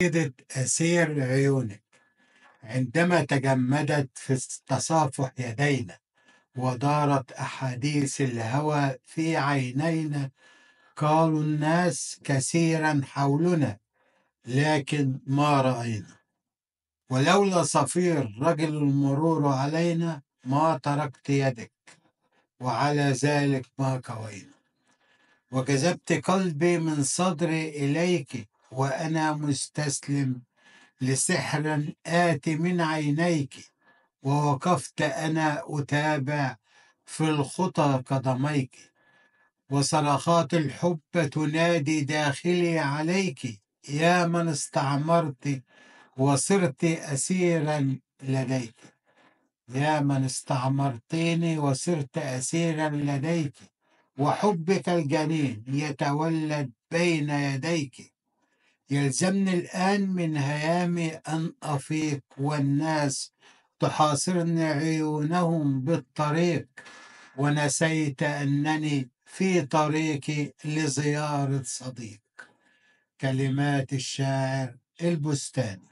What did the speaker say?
كانت أسير عيونك عندما تجمدت في تصافح يدينا، ودارت أحاديث الهوى في عينينا. قالوا الناس كثيرا حولنا، لكن ما رأينا. ولولا صفير رجل المرور علينا، ما تركت يدك، وعلى ذلك ما كوينا. وجذبت قلبي من صدري إليك، وأنا مستسلم لسحر آتي من عينيك. ووقفت أنا أتابع في الخطى قدميك، وصرخات الحب تنادي داخلي عليك. يا من استعمرت وصرت أسيرا لديك، يا من استعمرتني وصرت أسيرا لديك. وحبك الجنين يتولد بين يديك. يلزمني الآن من هيامي أن أفيق، والناس تحاصرني عيونهم بالطريق، ونسيت أنني في طريقي لزيارة صديق. كلمات الشاعر البستاني.